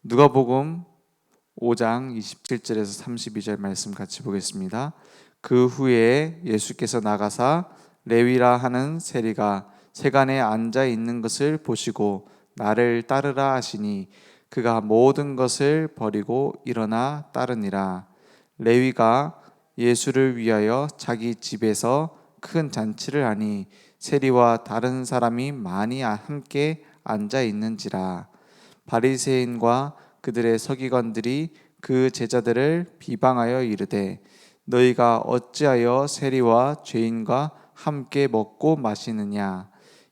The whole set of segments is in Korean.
누가복음 5장 27절에서 32절 말씀 같이 보겠습니다. 그 후에 예수께서 나가사 레위라 하는 세리가 세간에 앉아 있는 것을 보시고 나를 따르라 하시니 그가 모든 것을 버리고 일어나 따르니라. 레위가 예수를 위하여 자기 집에서 큰 잔치를 하니 세리와 다른 사람이 많이 함께 앉아 있는지라. 바리새인과 그들의 서기관들이 그 제자들을 비방하여 이르되 너희가 어찌하여 세리와 죄인과 함께 먹고 마시느냐.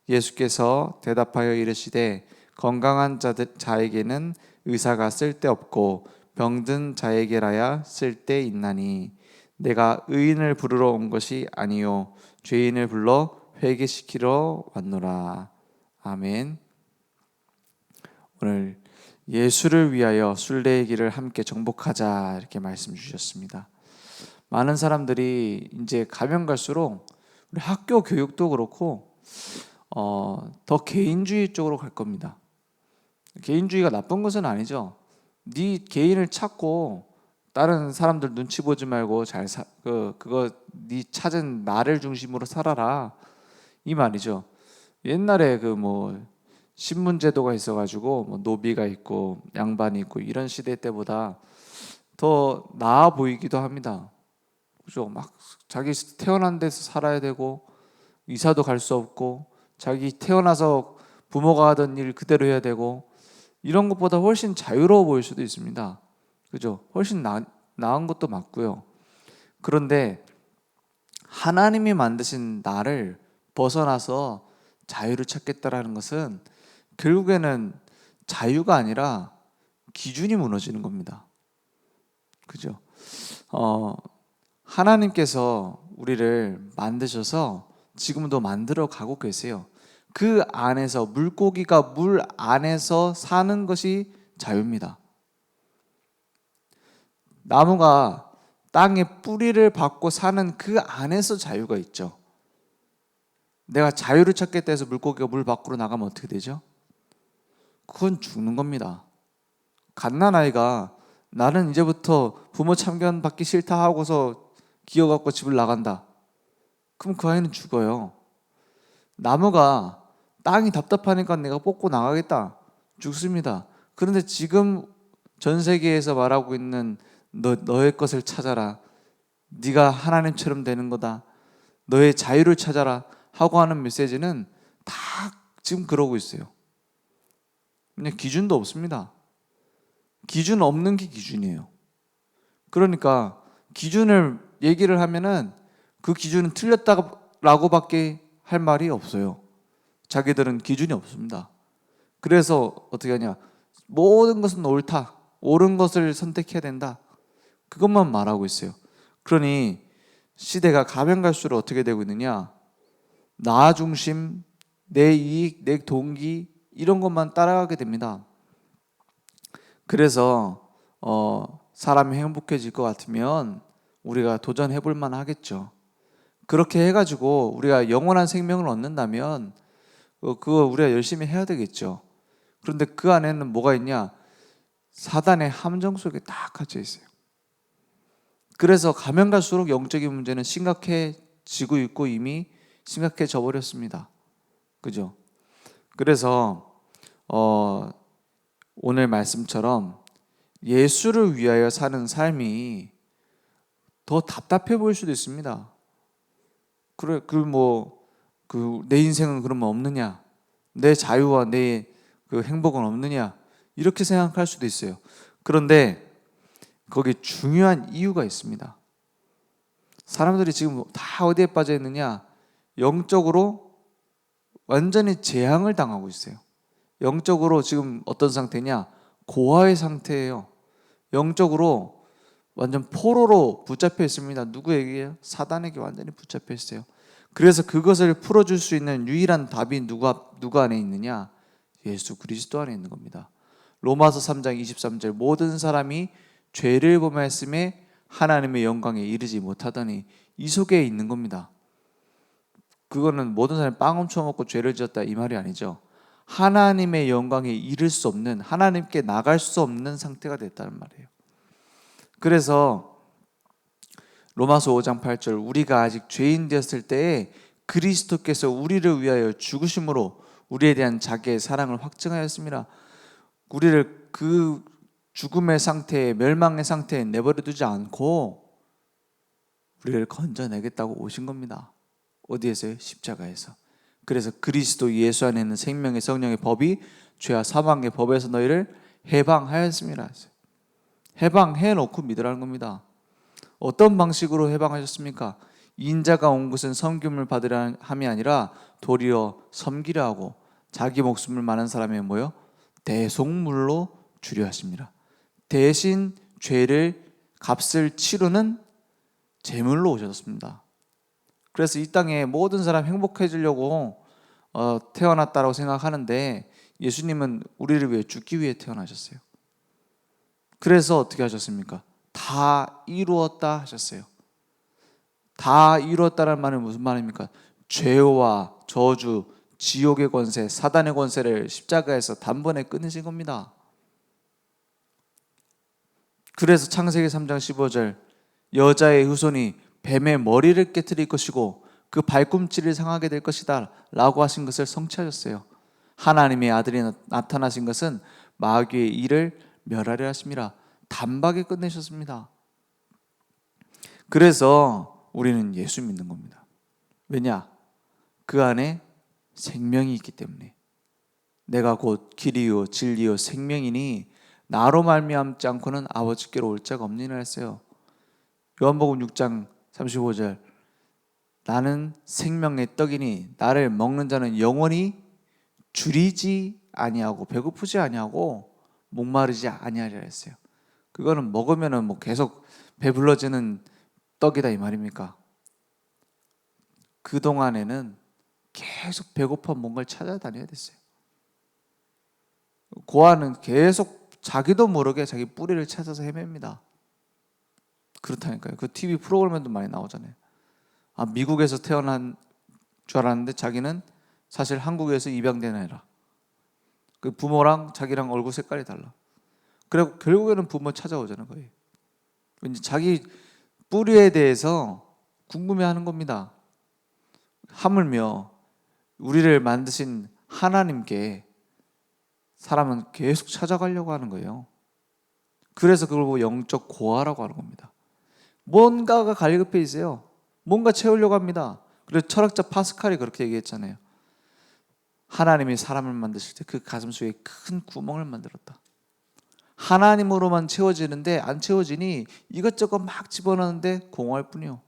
예수께서 대답하여 이르시되 건강한 자에게는 의사가 쓸데없고 병든 자에게라야 쓸데있나니 내가 의인을 부르러 온 것이 아니요 죄인을 불러 회개시키러 왔노라. 아멘. 오늘 예수를 위하여 순례의 길을 함께 정복하자 이렇게 말씀 주셨습니다. 많은 사람들이 이제 가면 갈수록 우리 학교 교육도 그렇고 더 개인주의 쪽으로 갈 겁니다. 개인주의가 나쁜 것은 아니죠. 네 개인을 찾고 다른 사람들 눈치 보지 말고 그거 네 찾은 나를 중심으로 살아라 이 말이죠. 옛날에 신분제도가 있어가지고 노비가 있고 양반이 있고 이런 시대 때보다 더 나아 보이기도 합니다. 그죠? 막 자기 태어난 데서 살아야 되고 이사도 갈 수 없고 자기 태어나서 부모가 하던 일 그대로 해야 되고 이런 것보다 훨씬 자유로워 보일 수도 있습니다. 그죠? 훨씬 나은 것도 맞고요. 그런데 하나님이 만드신 나를 벗어나서 자유를 찾겠다라는 것은 결국에는 자유가 아니라 기준이 무너지는 겁니다. 그죠? 하나님께서 우리를 만드셔서 지금도 만들어 가고 계세요. 그 안에서 물고기가 물 안에서 사는 것이 자유입니다. 나무가 땅에 뿌리를 박고 사는 그 안에서 자유가 있죠. 내가 자유를 찾겠다 해서 물고기가 물 밖으로 나가면 어떻게 되죠? 그건 죽는 겁니다. 갓난아이가 나는 이제부터 부모 참견 받기 싫다 하고서 기어갖고 집을 나간다. 그럼 그 아이는 죽어요. 나무가 땅이 답답하니까 내가 뽑고 나가겠다. 죽습니다. 그런데 지금 전 세계에서 말하고 있는 너의 것을 찾아라. 네가 하나님처럼 되는 거다. 너의 자유를 찾아라 하고 하는 메시지는 다 지금 그러고 있어요. 그냥 기준도 없습니다. 기준 없는 게 기준이에요. 그러니까 기준을 얘기를 하면은 그 기준은 틀렸다라고밖에 할 말이 없어요. 자기들은 기준이 없습니다. 그래서 어떻게 하냐? 모든 것은 옳다. 옳은 것을 선택해야 된다. 그것만 말하고 있어요. 그러니 시대가 가면 갈수록 어떻게 되고 있느냐? 나 중심, 내 이익, 내 동기 이런 것만 따라가게 됩니다. 그래서 사람이 행복해질 것 같으면 우리가 도전해 볼 만 하겠죠. 그렇게 해가지고 우리가 영원한 생명을 얻는다면 그거 우리가 열심히 해야 되겠죠. 그런데 그 안에는 뭐가 있냐? 사단의 함정 속에 딱 갇혀 있어요. 그래서 가면 갈수록 영적인 문제는 심각해지고 있고 이미 심각해져 버렸습니다. 그죠? 그래서 오늘 말씀처럼 예수를 위하여 사는 삶이 더 답답해 보일 수도 있습니다. 그래, 내 인생은 그러면 없느냐? 내 자유와 내 그 행복은 없느냐? 이렇게 생각할 수도 있어요. 그런데 거기 중요한 이유가 있습니다. 사람들이 지금 다 어디에 빠져 있느냐? 영적으로 완전히 재앙을 당하고 있어요. 영적으로 지금 어떤 상태냐? 고아의 상태예요. 영적으로 완전 포로로 붙잡혀 있습니다. 누구에게요? 사단에게 완전히 붙잡혀 있어요. 그래서 그것을 풀어줄 수 있는 유일한 답이 누가 안에 있느냐? 예수 그리스도 안에 있는 겁니다. 로마서 3장 23절 모든 사람이 죄를 범하였음에 하나님의 영광에 이르지 못하더니 이 속에 있는 겁니다. 그거는 모든 사람이 빵 훔쳐먹고 죄를 지었다 이 말이 아니죠. 하나님의 영광에 이를 수 없는, 하나님께 나갈 수 없는 상태가 됐다는 말이에요. 그래서 로마서 5장 8절, 우리가 아직 죄인 되었을 때에 그리스도께서 우리를 위하여 죽으심으로 우리에 대한 자기의 사랑을 확증하였습니다. 우리를 그 죽음의 상태에, 멸망의 상태에 내버려 두지 않고 우리를 건져내겠다고 오신 겁니다. 어디에서요? 십자가에서. 그래서 그리스도 예수 안에 있는 생명의 성령의 법이 죄와 사망의 법에서 너희를 해방하였습니다. 해방해 놓고 믿으라는 겁니다. 어떤 방식으로 해방하셨습니까? 인자가 온 것은 섬김을 받으려 함이 아니라 도리어 섬기려 하고 자기 목숨을 많은 사람의 뭐요? 대속물로 주려 하십니다. 대신 죄를 값을 치르는 제물로 오셨습니다. 그래서 이 땅에 모든 사람 행복해지려고 태어났다고 생각하는데 예수님은 우리를 위해 죽기 위해 태어나셨어요. 그래서 어떻게 하셨습니까? 다 이루었다 하셨어요. 다 이루었다는 말은 무슨 말입니까? 죄와 저주, 지옥의 권세, 사단의 권세를 십자가에서 단번에 끊으신 겁니다. 그래서 창세기 3장 15절, 여자의 후손이 뱀의 머리를 깨트릴 것이고 그 발꿈치를 상하게 될 것이다 라고 하신 것을 성취하셨어요. 하나님의 아들이 나타나신 것은 마귀의 일을 멸하려 하심이라 단박에 끝내셨습니다. 그래서 우리는 예수 믿는 겁니다. 왜냐? 그 안에 생명이 있기 때문에. 내가 곧 길이요 진리요 생명이니 나로 말미암지 않고는 아버지께로 올 자가 없느니라 했어요. 요한복음 6장 35절, 나는 생명의 떡이니 나를 먹는 자는 영원히 줄이지 아니하고 배고프지 아니하고 목마르지 아니하리라 했어요. 그거는 먹으면은 뭐 계속 배불러지는 떡이다 이 말입니까? 그 동안에는 계속 배고파 뭔가를 찾아다녀야 됐어요. 고아는 계속 자기도 모르게 자기 뿌리를 찾아서 헤맵니다. 그렇다니까요. 그 TV 프로그램에도 많이 나오잖아요. 미국에서 태어난 줄 알았는데 자기는 사실 한국에서 입양된 애라. 그 부모랑 자기랑 얼굴 색깔이 달라. 그리고 결국에는 부모 찾아오자는 거예요. 왠지 자기 뿌리에 대해서 궁금해하는 겁니다. 하물며 우리를 만드신 하나님께 사람은 계속 찾아가려고 하는 거예요. 그래서 그걸 보고 영적 고아라고 하는 겁니다. 뭔가가 갈급해 있어요. 뭔가 채우려고 합니다. 그래서 철학자 파스칼이 그렇게 얘기했잖아요. 하나님이 사람을 만드실 때 그 가슴 속에 큰 구멍을 만들었다. 하나님으로만 채워지는데 안 채워지니 이것저것 막 집어넣는데 공허할 뿐이요.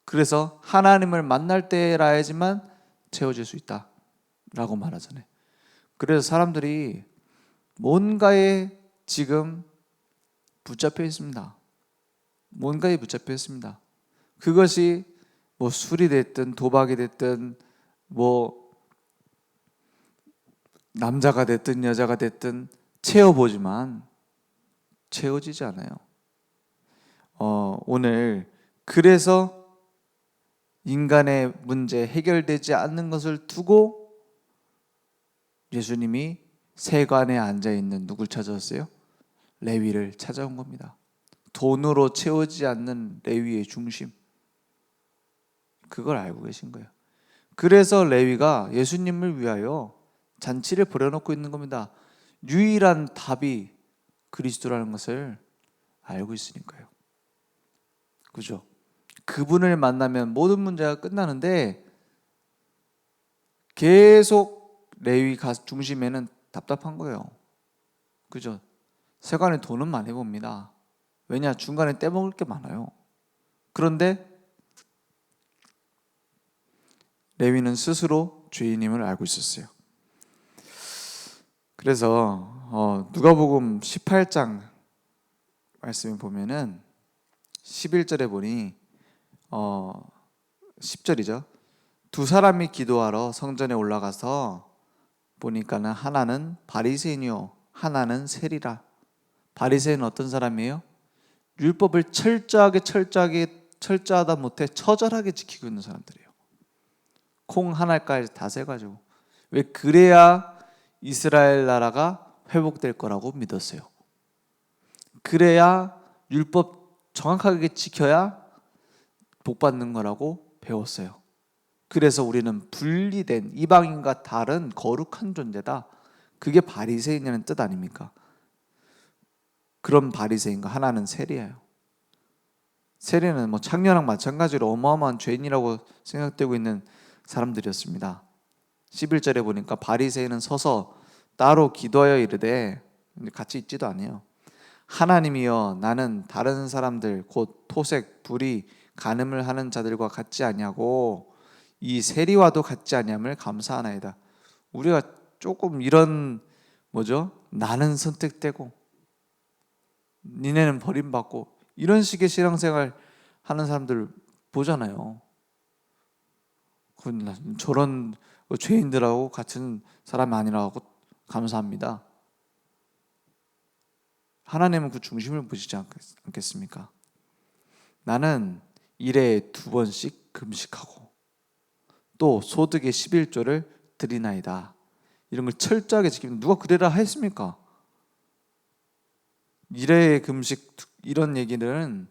그래서 하나님을 만날 때라야지만 채워질 수 있다 라고 말하잖아요. 그래서 사람들이 뭔가에 지금 붙잡혀 있습니다. 뭔가에 붙잡혀 있습니다. 그것이 뭐 술이 됐든 도박이 됐든 뭐 남자가 됐든 여자가 됐든 채워보지만 채워지지 않아요. 오늘 그래서 인간의 문제 해결되지 않는 것을 두고 예수님이 세관에 앉아있는 누굴 찾아왔어요? 레위를 찾아온 겁니다. 돈으로 채워지지 않는 레위의 중심, 그걸 알고 계신 거예요. 그래서 레위가 예수님을 위하여 잔치를 벌여놓고 있는 겁니다. 유일한 답이 그리스도라는 것을 알고 있으니까요. 그죠? 그분을 만나면 모든 문제가 끝나는데 계속 레위 중심에는 답답한 거예요. 그죠? 세관에 돈은 많이 봅니다. 왜냐? 중간에 떼먹을 게 많아요. 그런데 레위는 스스로 죄인임을 알고 있었어요. 그래서 누가복음 18장 말씀을 보면은 11절에 보니 10절이죠. 두 사람이 기도하러 성전에 올라가서 보니까는 하나는 바리새인이요 하나는 세리라. 바리새인은 어떤 사람이에요? 율법을 철저하다 못해 처절하게 지키고 있는 사람들이에요. 콩 하나까지 다 세가지고 왜? 그래야 이스라엘 나라가 회복될 거라고 믿었어요. 그래야 율법 정확하게 지켜야 복 받는 거라고 배웠어요. 그래서 우리는 분리된 이방인과 다른 거룩한 존재다. 그게 바리새인이라는 뜻 아닙니까? 그런 바리새인과 하나는 세리예요. 세리는 뭐 창녀랑 마찬가지로 어마어마한 죄인이라고 생각되고 있는 사람들이었습니다. 11절에 보니까 바리새인은 서서 따로 기도하여 이르되, 같이 있지도 않아요. 하나님이여, 나는 다른 사람들 곧 토색, 불의, 간음을 하는 자들과 같지 아니하고 이 세리와도 같지 아니함을 감사하나이다. 우리가 조금 이런 나는 선택되고 니네는 버림받고 이런 식의 신앙생활 하는 사람들 보잖아요. 저런 죄인들하고 같은 사람이 아니라고 감사합니다. 하나님은 그 중심을 보시지 않겠습니까? 나는 일에 2번씩 금식하고 또 소득의 11조를 드리나이다. 이런 걸 철저하게 지키면 누가 그래라 했습니까? 일에 금식 이런 얘기는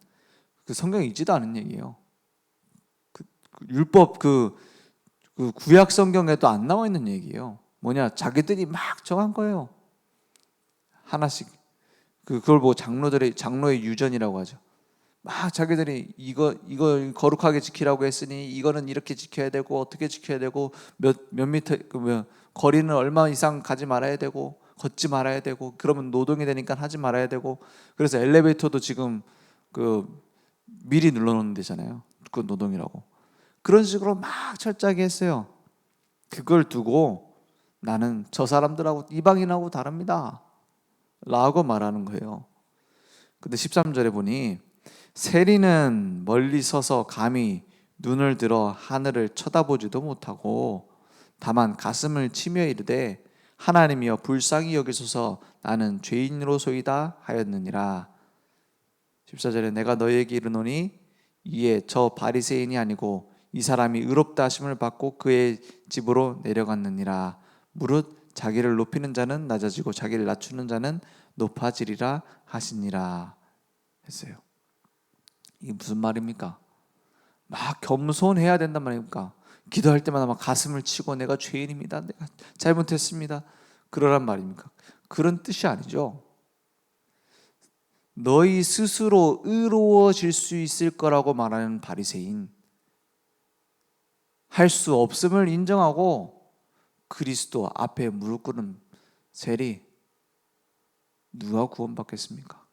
그 성경에 있지도 않은 얘기예요. 그 율법 그 구약 성경에도 안 나와 있는 얘기예요. 뭐냐? 자기들이 막 정한 거예요. 하나씩 그걸 보고 장로의 유전이라고 하죠. 막 자기들이 이거 거룩하게 지키라고 했으니 이거는 이렇게 지켜야 되고 어떻게 지켜야 되고 몇 미터 거리는 얼마 이상 가지 말아야 되고 걷지 말아야 되고 그러면 노동이 되니까 하지 말아야 되고 그래서 엘리베이터도 지금 미리 눌러놓는 데잖아요. 그 노동이라고. 그런 식으로 막 철저하게 했어요. 그걸 두고 나는 저 사람들하고 이방인하고 다릅니다 라고 말하는 거예요. 근데 13절에 보니 세리는 멀리 서서 감히 눈을 들어 하늘을 쳐다보지도 못하고 다만 가슴을 치며 이르되 하나님이여 불쌍히 여기소서 나는 죄인으로소이다 하였느니라. 14절에 내가 너희에게 이르노니 이에 저 바리새인이 아니고 이 사람이 의롭다 하심을 받고 그의 집으로 내려갔느니라. 무릇 자기를 높이는 자는 낮아지고 자기를 낮추는 자는 높아지리라 하시니라 했어요. 이게 무슨 말입니까? 막 겸손해야 된단 말입니까? 기도할 때마다 막 가슴을 치고 내가 죄인입니다. 내가 잘못했습니다. 그러란 말입니까? 그런 뜻이 아니죠. 너희 스스로 의로워질 수 있을 거라고 말하는 바리새인, 할 수 없음을 인정하고 그리스도 앞에 무릎 꿇은 세리, 누가 구원받겠습니까?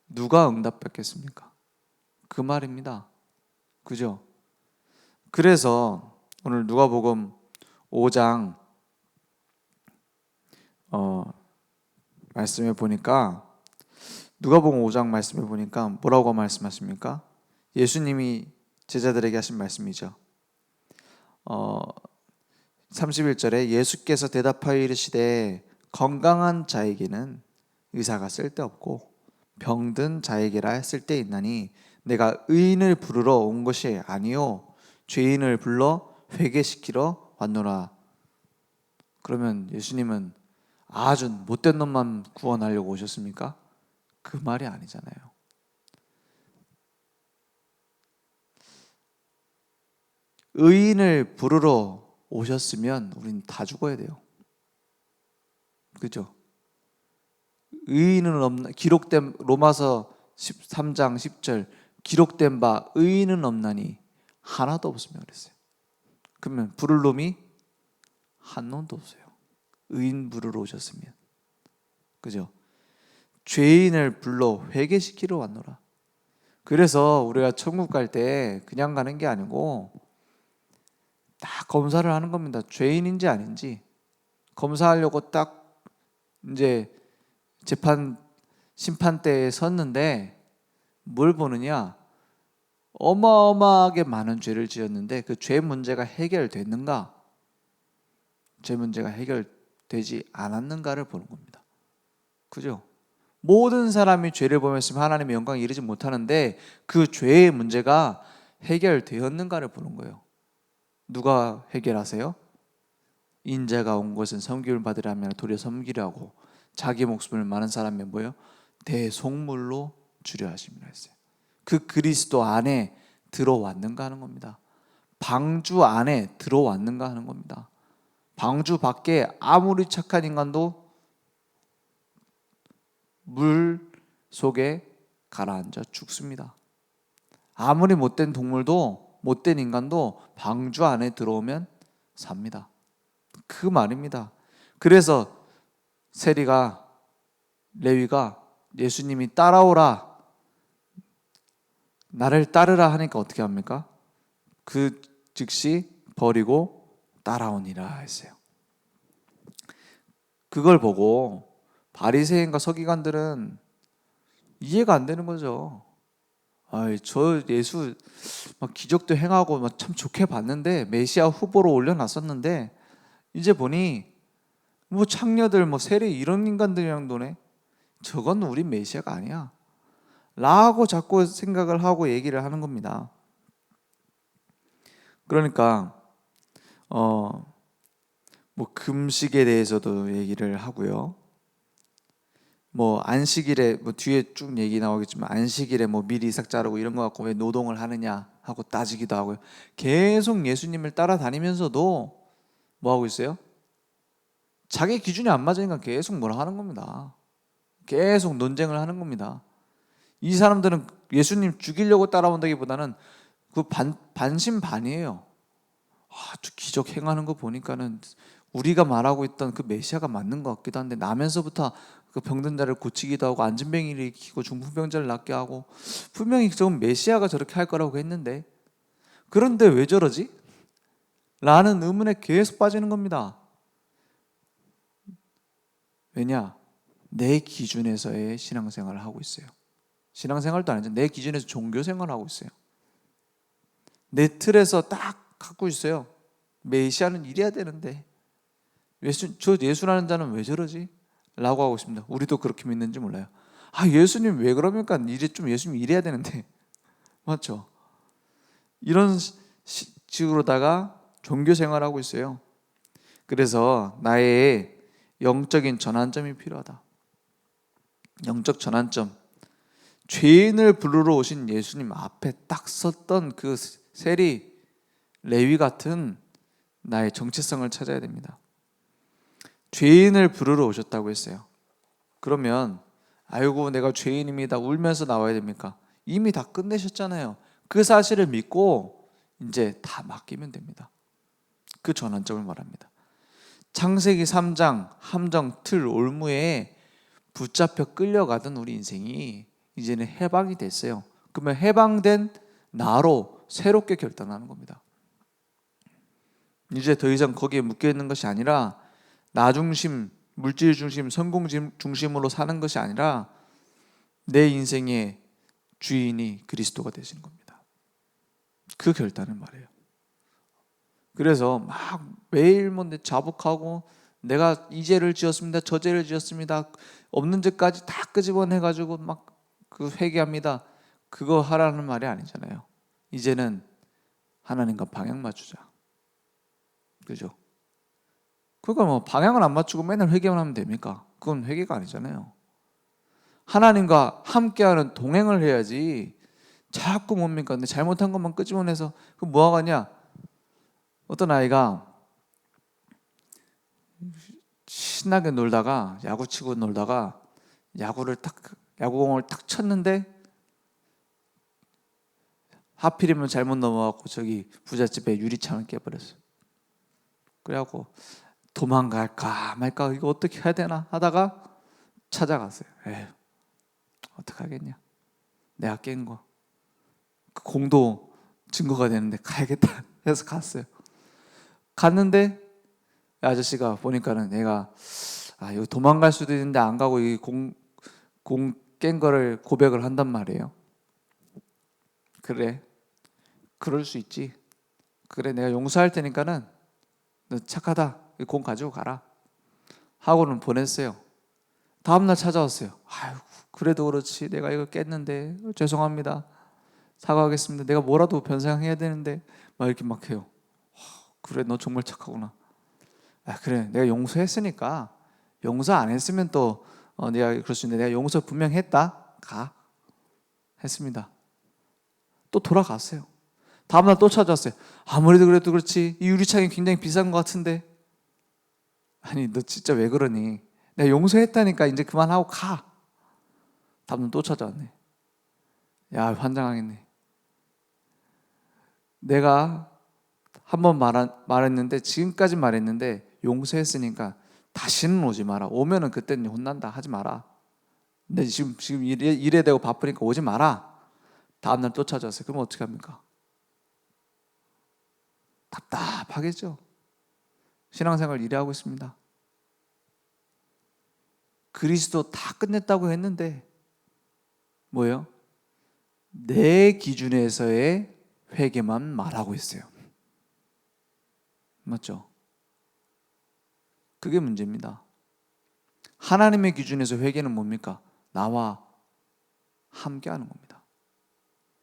누가 응답받겠습니까? 그 말입니다. 그죠? 그래서 오늘 누가복음 5장 말씀해 보니까 누가복음 5장 말씀해 보니까 뭐라고 말씀하십니까? 예수님이 제자들에게 하신 말씀이죠. 31절에 예수께서 대답하여 이르시되 건강한 자에게는 의사가 쓸데없고 병든 자에게라 쓸데있나니 내가 의인을 부르러 온 것이 아니요 죄인을 불러 회개시키러 왔노라. 그러면 예수님은 아주 못된 놈만 구원하려고 오셨습니까? 그 말이 아니잖아요. 의인을 부르러 오셨으면 우린 다 죽어야 돼요. 그죠? 의인은 없나, 기록된 로마서 13장 10절 기록된 바 의인은 없나니 하나도 없으면 그랬어요. 그러면 부를 놈이 한 놈도 없어요. 의인 부르러 오셨으면. 그죠? 죄인을 불러 회개시키러 왔노라. 그래서 우리가 천국 갈 때 그냥 가는 게 아니고 딱 검사를 하는 겁니다. 죄인인지 아닌지 검사하려고 딱 이제 심판대에 섰는데 뭘 보느냐? 어마어마하게 많은 죄를 지었는데 그 죄 문제가 해결됐는가? 죄 문제가 해결되지 않았는가를 보는 겁니다. 그죠? 모든 사람이 죄를 범했으면 하나님의 영광에 이르지 못하는데 그 죄의 문제가 해결되었는가를 보는 거예요. 누가 해결하세요? 인자가 온 것은 섬김을 받으려 하면 도리어 섬기려고 자기 목숨을 많은 사람의 뭐요? 대속물로 주려 하심이라 했어요. 그 그리스도 안에 들어왔는가 하는 겁니다. 방주 안에 들어왔는가 하는 겁니다. 방주 밖에 아무리 착한 인간도 물 속에 가라앉아 죽습니다. 아무리 못된 동물도, 못된 인간도 방주 안에 들어오면 삽니다. 그 말입니다. 그래서 세리가, 레위가 예수님이 따라오라, 나를 따르라 하니까 어떻게 합니까? 그 즉시 버리고 따라오니라 했어요. 그걸 보고 바리새인과 서기관들은 이해가 안 되는 거죠. 저 예수 막 기적도 행하고 막 참 좋게 봤는데, 메시아 후보로 올려놨었는데 이제 보니 뭐 창녀들, 뭐 세리 이런 인간들이랑 노네. 저건 우리 메시아가 아니야 라고 자꾸 생각을 하고 얘기를 하는 겁니다. 그러니까 뭐 금식에 대해서도 얘기를 하고요. 뭐 안식일에, 뭐 뒤에 쭉 얘기 나오겠지만 안식일에 뭐 미리 이삭 자르고 이런 거 갖고 왜 노동을 하느냐 하고 따지기도 하고요. 계속 예수님을 따라다니면서도 뭐 하고 있어요? 자기 기준이 안 맞으니까 계속 뭐라 하는 겁니다. 계속 논쟁을 하는 겁니다. 이 사람들은 예수님 죽이려고 따라온다기보다는 그 반신반의예요. 저 기적 행하는 거 보니까는 우리가 말하고 있던 그 메시아가 맞는 것 같기도 한데, 나면서부터 그 병든 자를 고치기도 하고 안진뱅이를 일으키고 중풍병자를 낫게 하고, 분명히 저건 메시아가 저렇게 할 거라고 했는데 그런데 왜 저러지? 라는 의문에 계속 빠지는 겁니다. 왜냐? 내 기준에서의 신앙생활을 하고 있어요. 신앙생활도 아니죠. 내 기준에서 종교생활을 하고 있어요. 내 틀에서 딱 갖고 있어요. 메시아는 이래야 되는데 저 예수라는 자는 왜 저러지? 라고 하고 있습니다. 우리도 그렇게 믿는지 몰라요. 예수님 왜 그럽니까? 예수님 이래야 되는데. 맞죠? 이런 식으로다가 종교생활하고 있어요. 그래서 나의 영적인 전환점이 필요하다. 영적 전환점. 죄인을 부르러 오신 예수님 앞에 딱 섰던 그 세리, 레위 같은 나의 정체성을 찾아야 됩니다. 죄인을 부르러 오셨다고 했어요. 그러면 아이고 내가 죄인입니다 울면서 나와야 됩니까? 이미 다 끝내셨잖아요. 그 사실을 믿고 이제 다 맡기면 됩니다. 그 전환점을 말합니다. 창세기 3장 함정, 틀, 올무에 붙잡혀 끌려가던 우리 인생이 이제는 해방이 됐어요. 그러면 해방된 나로 새롭게 결단하는 겁니다. 이제 더 이상 거기에 묶여있는 것이 아니라 나 중심, 물질 중심, 성공 중심으로 사는 것이 아니라 내 인생의 주인이 그리스도가 되신 겁니다. 그 결단을 말해요. 그래서 막 매일 뭐 자복하고 내가 이 죄를 지었습니다, 저 죄를 지었습니다, 없는 죄까지 다 끄집어내가지고 막 그 회개합니다. 그거 하라는 말이 아니잖아요. 이제는 하나님과 방향 맞추자. 그죠? 그러니까 뭐 방향을 안 맞추고 맨날 회개만 하면 됩니까? 그건 회개가 아니잖아요. 하나님과 함께하는 동행을 해야지. 자꾸 뭡니까? 근데 잘못한 것만 끄집어내서 그 뭐 하겠냐? 어떤 아이가 신나게 놀다가 야구 치고 놀다가 야구공을 탁 쳤는데 하필이면 잘못 넘어가고 저기 부잣집에 유리창을 깨버렸어요. 그래갖고 도망갈까 말까 이거 어떻게 해야 되나 하다가 찾아갔어요. 에휴, 어떡하겠냐, 내가 깬 거 그 공도 증거가 되는데 가야겠다 해서 갔어요. 갔는데 아저씨가 보니까는 얘가 여기 도망갈 수도 있는데 안 가고 이 공 깬 거를 고백을 한단 말이에요. 그래, 그럴 수 있지. 그래, 내가 용서할 테니까는 너 착하다, 이 공 가지고 가라 하고는 보냈어요. 다음날 찾아왔어요. 아유, 그래도 그렇지, 내가 이거 깼는데 죄송합니다, 사과하겠습니다, 내가 뭐라도 변상해야 되는데 막 이렇게 막 해요. 그래, 너 정말 착하구나. 그래 내가 용서했으니까 용서 안 했으면 또 내가 그럴 수 있는데 내가 용서 분명 했다. 가. 했습니다. 또 돌아갔어요. 다음날 또 찾아왔어요. 아무래도 그래도 그렇지 이 유리창이 굉장히 비싼 것 같은데. 아니 너 진짜 왜 그러니? 내가 용서했다니까 이제 그만하고 가. 다음날 또 찾아왔네. 야 환장하겠네. 내가 한 번 말했는데 지금까지 말했는데 용서했으니까 다시는 오지 마라. 오면은 그때는 혼난다. 하지 마라. 근데 지금 일에 대고 바쁘니까 오지 마라. 다음날 또 찾아왔어요. 그럼 어떻게 합니까? 답답하겠죠. 신앙생활 이래 하고 있습니다. 그리스도 다 끝냈다고 했는데 뭐예요? 내 기준에서의 회개만 말하고 있어요. 맞죠? 그게 문제입니다. 하나님의 기준에서 회개는 뭡니까? 나와 함께하는 겁니다.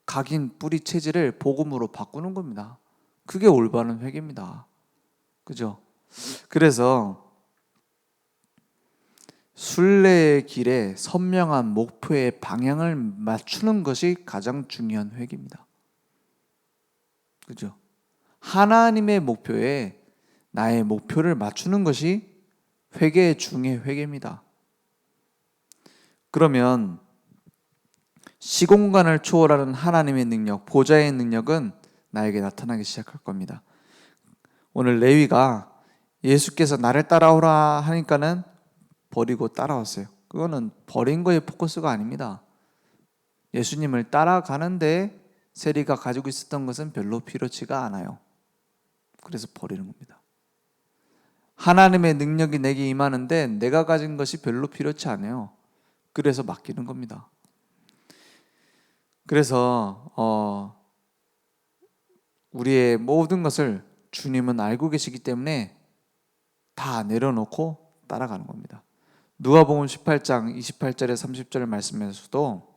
각인 뿌리 체질을 복음으로 바꾸는 겁니다. 그게 올바른 회개입니다. 그죠? 그래서 순례의 길에 선명한 목표의 방향을 맞추는 것이 가장 중요한 회개입니다. 그죠? 하나님의 목표에 나의 목표를 맞추는 것이 회개 중의 회개입니다. 그러면 시공간을 초월하는 하나님의 능력, 보좌의 능력은 나에게 나타나기 시작할 겁니다. 오늘 레위가 예수께서 나를 따라오라 하니까는 버리고 따라왔어요. 그거는 버린 거에 포커스가 아닙니다. 예수님을 따라가는데 세리가 가지고 있었던 것은 별로 필요치가 않아요. 그래서 버리는 겁니다. 하나님의 능력이 내게 임하는데 내가 가진 것이 별로 필요치 않아요. 그래서 맡기는 겁니다. 그래서 우리의 모든 것을 주님은 알고 계시기 때문에 다 내려놓고 따라가는 겁니다. 누가복음 18장 28절에 30절 말씀에서도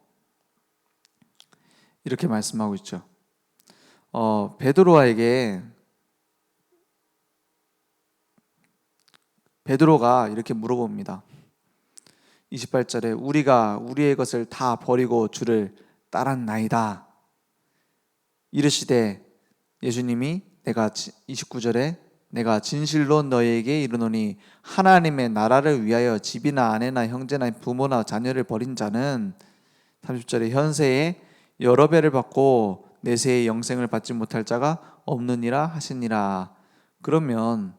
이렇게 말씀하고 있죠. 베드로가 이렇게 물어봅니다. 28절에 우리가 우리의 것을 다 버리고 주를 따랐나이다. 이르시되 예수님이 29절에 내가 진실로 너희에게 이르노니 하나님의 나라를 위하여 집이나 아내나 형제나 부모나 자녀를 버린 자는 30절에 현세에 여러 배를 받고 내세의 영생을 받지 못할 자가 없느니라 하시니라. 그러면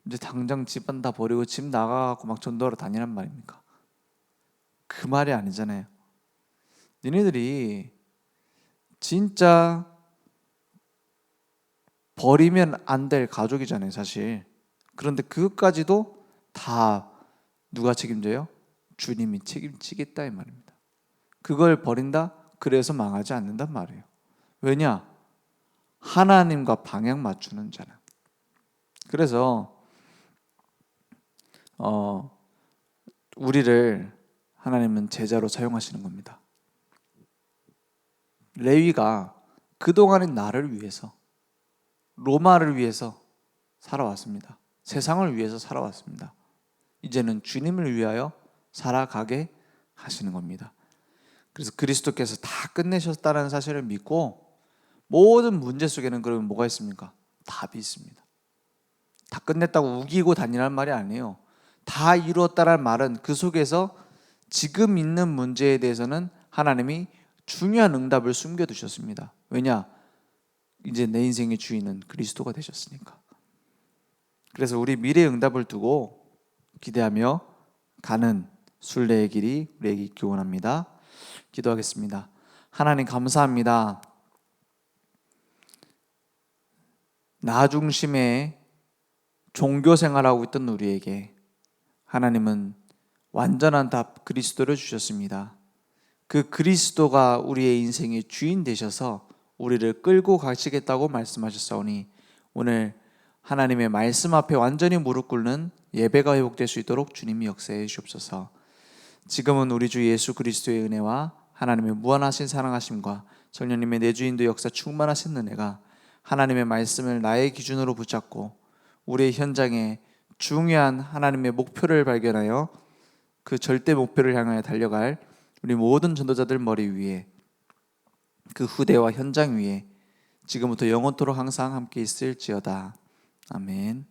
이제 당장 집안 다 버리고 집 나가고 막 전도하러 다니란 말입니까? 그 말이 아니잖아요. 니네들이 진짜 버리면 안 될 가족이잖아요, 사실. 그런데 그것까지도 다 누가 책임져요? 주님이 책임지겠다 이 말입니다. 그걸 버린다? 그래서 망하지 않는단 말이에요. 왜냐? 하나님과 방향 맞추는 자는. 그래서 우리를 하나님은 제자로 사용하시는 겁니다. 레위가 그동안의 나를 위해서, 로마를 위해서 살아왔습니다. 세상을 위해서 살아왔습니다. 이제는 주님을 위하여 살아가게 하시는 겁니다. 그래서 그리스도께서 다 끝내셨다는 사실을 믿고 모든 문제 속에는 그러면 뭐가 있습니까? 답이 있습니다. 다 끝냈다고 우기고 다니라는 말이 아니에요. 다 이루었다는 말은 그 속에서 지금 있는 문제에 대해서는 하나님이 중요한 응답을 숨겨두셨습니다. 왜냐? 이제 내 인생의 주인은 그리스도가 되셨으니까. 그래서 우리 미래의 응답을 두고 기대하며 가는 순례의 길이 우리에게 있기 원합니다. 기도하겠습니다. 하나님 감사합니다. 나 중심의 종교 생활하고 있던 우리에게 하나님은 완전한 답 그리스도를 주셨습니다. 그 그리스도가 우리의 인생의 주인 되셔서 우리를 끌고 가시겠다고 말씀하셨사오니 오늘 하나님의 말씀 앞에 완전히 무릎 꿇는 예배가 회복될 수 있도록 주님이 역사해 주옵소서. 지금은 우리 주 예수 그리스도의 은혜와 하나님의 무한하신 사랑하심과 성령님의 내주인도 역사 충만하신 은혜가 하나님의 말씀을 나의 기준으로 붙잡고 우리의 현장에 중요한 하나님의 목표를 발견하여 그 절대 목표를 향하여 달려갈 우리 모든 전도자들 머리 위에, 그 후대와 현장 위에 지금부터 영원토록 항상 함께 있을지어다. 아멘.